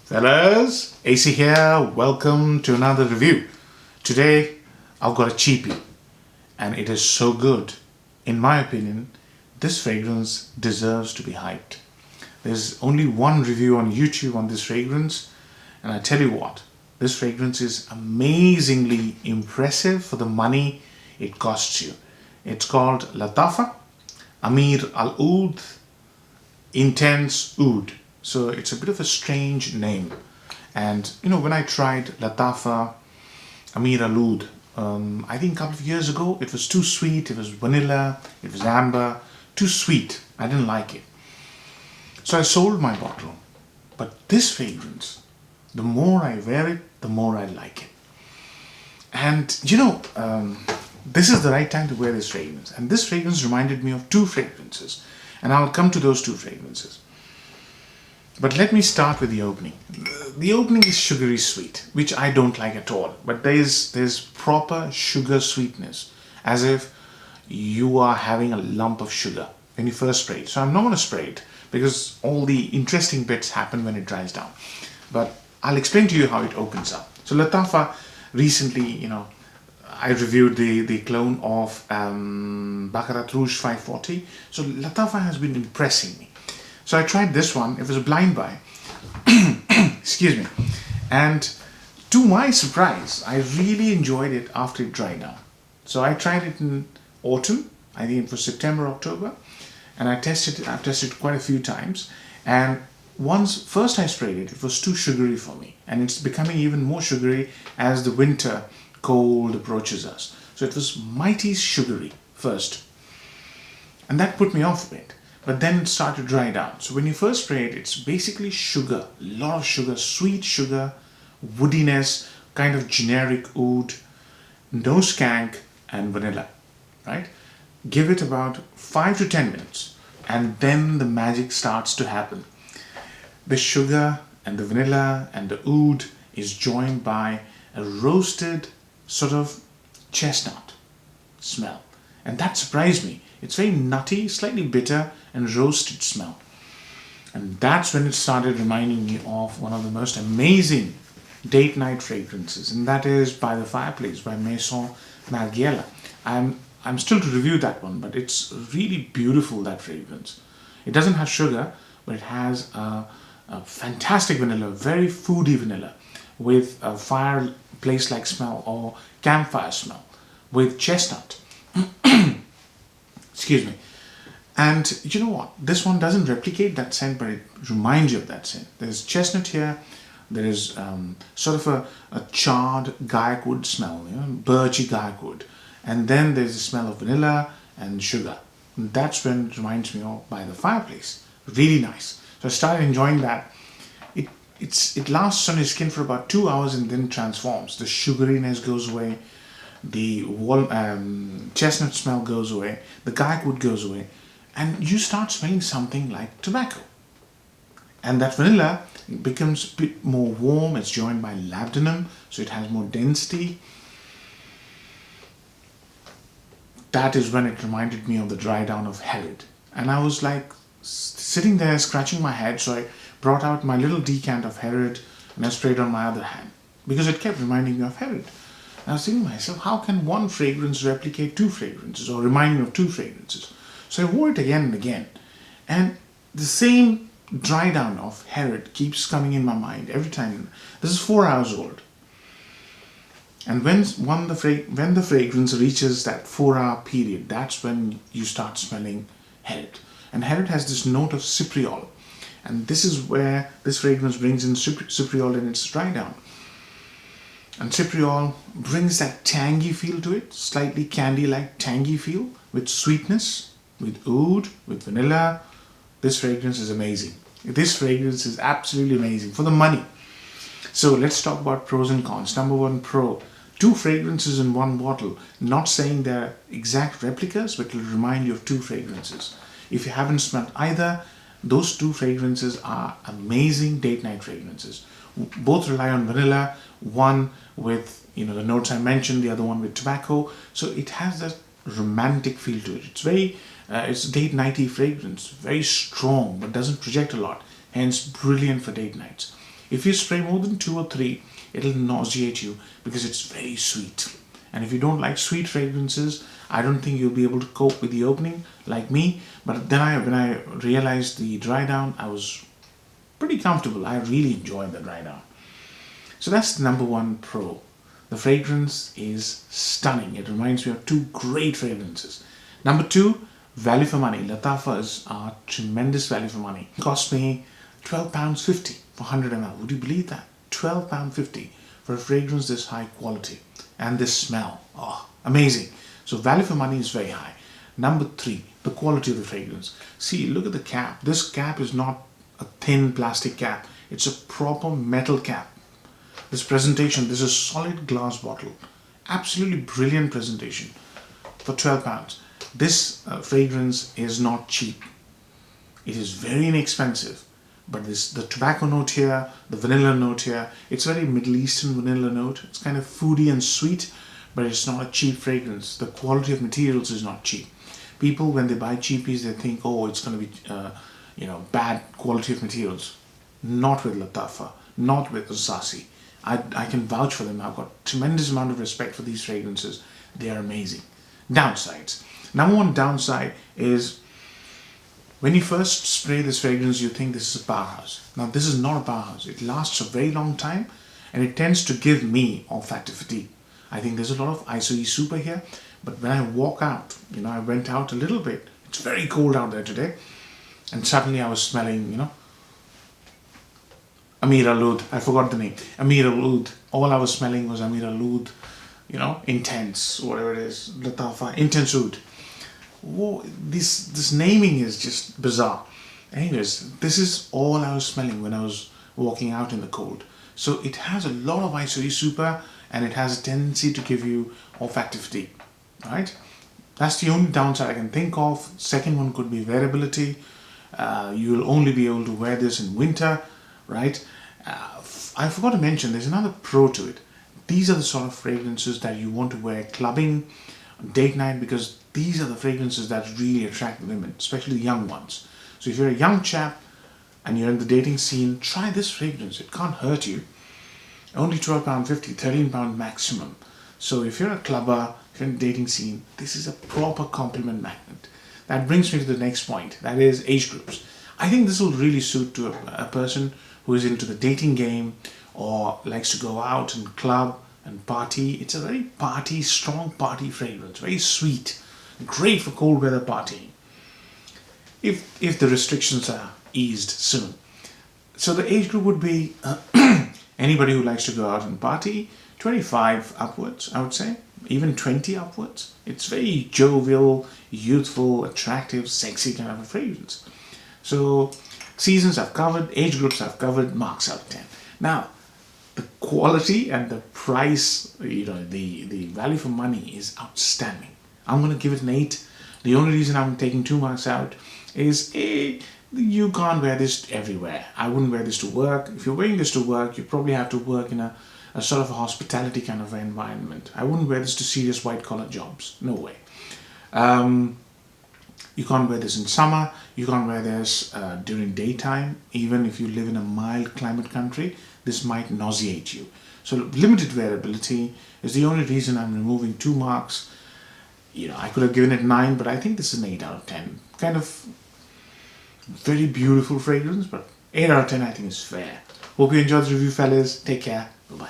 Fellas, AC here, welcome to another review. Today I've got a cheapie and it is so good. In my opinion, this fragrance deserves to be hyped. There's only one review on YouTube on this fragrance, and I tell you what, this fragrance is amazingly impressive for the money it costs you. It's called Lattafa Ameer Al Oudh Intense Oud. So it's a bit of a strange name. And when I tried Lattafa Ameer Al Oudh, I think a couple of years ago, it was too sweet. It was vanilla, it was amber, too sweet. I didn't like it. So I sold my bottle. But this fragrance, the more I wear it, the more I like it. And this is the right time to wear this fragrance. And this fragrance reminded me of two fragrances. And I'll come to those two fragrances. But let me start with the opening. The opening is sugary sweet, which I don't like at all. But there's proper sugar sweetness, as if you are having a lump of sugar when you first spray it. So I'm not going to spray it because all the interesting bits happen when it dries down. But I'll explain to you how it opens up. So Lattafa, recently, I reviewed the clone of Baccarat Rouge 540. So Lattafa has been impressing me. So I tried this one. It was a blind buy. Excuse me. And to my surprise, I really enjoyed it after it dried down. So I tried it in autumn. I think it was September, October. And I've tested it quite a few times. And first I sprayed it, it was too sugary for me. And it's becoming even more sugary as the winter cold approaches us. So it was mighty sugary first. And that put me off a bit. But then it started to dry down. So when you first spray it, it's basically sugar, a lot of sugar, sweet sugar, woodiness, kind of generic oud, no skank, and vanilla, right? Give it about 5 to 10 minutes, and then the magic starts to happen. The sugar and the vanilla and the oud is joined by a roasted sort of chestnut smell. And that surprised me. It's very nutty, slightly bitter, and roasted smell. And that's when it started reminding me of one of the most amazing date night fragrances, and that is By the Fireplace by Maison Margiela. I'm still to review that one, but it's really beautiful, that fragrance. It doesn't have sugar, but it has a fantastic vanilla, very foody vanilla, with a fireplace-like smell or campfire smell, with chestnut. Excuse me. And you know what? This one doesn't replicate that scent, but it reminds you of that scent. There's chestnut here. There is sort of a charred gaiac wood smell, birchy gaiac wood. And then there's the smell of vanilla and sugar. And that's when it reminds me of By the Fireplace. Really nice. So I started enjoying that. It lasts on your skin for about 2 hours and then transforms. The sugariness goes away. The chestnut smell goes away. The gaiac wood goes away. And you start smelling something like tobacco. And that vanilla becomes a bit more warm. It's joined by labdanum, so it has more density. That is when it reminded me of the dry down of Herod. And I was like sitting there scratching my head, so I brought out my little decant of Herod and I sprayed on my other hand because it kept reminding me of Herod. And I was thinking to myself, how can one fragrance replicate two fragrances or remind me of two fragrances? So I wore it again and again. And the same dry down of Herod keeps coming in my mind every time. This is 4 hours old. And when the fragrance reaches that 4-hour period, that's when you start smelling Herod. And Herod has this note of cypriol. And this is where this fragrance brings in cypriol in its dry down. And cypriol brings that tangy feel to it, slightly candy-like tangy feel with sweetness, with oud, with vanilla. This fragrance is amazing. This fragrance is absolutely amazing for the money. So let's talk about pros and cons. Number one pro, 2 fragrances in one bottle. Not saying they're exact replicas, but it'll remind you of 2 fragrances. If you haven't smelled either, those 2 fragrances are amazing date night fragrances. Both rely on vanilla, one with the notes I mentioned, the other one with tobacco. So it has that romantic feel to it. It's date nighty fragrance, very strong but doesn't project a lot, hence brilliant for date nights. If you spray more than 2 or 3, it'll nauseate you because it's very sweet. And if you don't like sweet fragrances, I don't think you'll be able to cope with the opening like me. But then when I realized the dry down, I was pretty comfortable. I really enjoyed the dry down. So that's the number one pro. The fragrance is stunning. It reminds me of two great fragrances. Number two, value for money. Lattafas are tremendous value for money. It cost me £12.50 for 100 ml. Would you believe that? £12.50 for a fragrance this high quality and this smell. Oh, amazing. So value for money is very high. Number three, the quality of the fragrance. See, look at the cap. This cap is not a thin plastic cap. It's a proper metal cap. This presentation, this is a solid glass bottle. Absolutely brilliant presentation for £12. This fragrance is not cheap. It is very inexpensive. But the tobacco note here, the vanilla note here, it's very Middle Eastern vanilla note. It's kind of foody and sweet, but it's not a cheap fragrance. The quality of materials is not cheap. People, when they buy cheapies, they think, oh, it's going to be, bad quality of materials. Not with Lattafa, not with Zassi. I can vouch for them. I've got tremendous amount of respect for these fragrances. They are amazing. Downsides. Number one downside is when you first spray this fragrance, you think this is a powerhouse. Now, this is not a powerhouse. It lasts a very long time and it tends to give me olfactive fatigue. I think there's a lot of ISOE super here, but when I walk out, I went out a little bit. It's very cold out there today, and suddenly I was smelling, Ameer Al Oudh. I forgot the name. Ameer Al Oudh. All I was smelling was Ameer Al Oudh, intense, whatever it is, Lattafa, intense oud. Whoa, this naming is just bizarre. Anyways, this is all I was smelling when I was walking out in the cold. So it has a lot of ISOE super, and it has a tendency to give you olfactive fatigue. Right? That's the only downside I can think of. Second one could be wearability. You will only be able to wear this in winter, right? I forgot to mention, there's another pro to it. These are the sort of fragrances that you want to wear clubbing, date night, because these are the fragrances that really attract women, especially the young ones. So if you're a young chap and you're in the dating scene, try this fragrance. It can't hurt you. Only £12.50, £13 maximum. So if you're a clubber, if you're in the dating scene, this is a proper compliment magnet. That brings me to the next point, that is age groups. I think this will really suit to a person who is into the dating game or likes to go out and club and party. It's a very strong party fragrance, very sweet, great for cold weather partying, if the restrictions are eased soon. So the age group would be anybody who likes to go out and party, 25 upwards, I would say, even 20 upwards. It's very jovial, youthful, attractive, sexy kind of a fragrance. So seasons I've covered, age groups I've covered, marks out of 10. Now, the quality and the price, the value for money is outstanding. I'm going to give it an 8. The only reason I'm taking 2 marks out is you can't wear this everywhere. I wouldn't wear this to work. If you're wearing this to work, you probably have to work in a sort of a hospitality kind of environment. I wouldn't wear this to serious white-collar jobs. No way. You can't wear this in summer. You can't wear this during daytime. Even if you live in a mild climate country, this might nauseate you. So limited wearability is the only reason I'm removing 2 marks. I could have given it 9, but I think this is an 8 out of 10. Kind of very beautiful fragrance, but 8 out of 10 I think is fair. Hope you enjoyed the review, fellas. Take care. Bye-bye.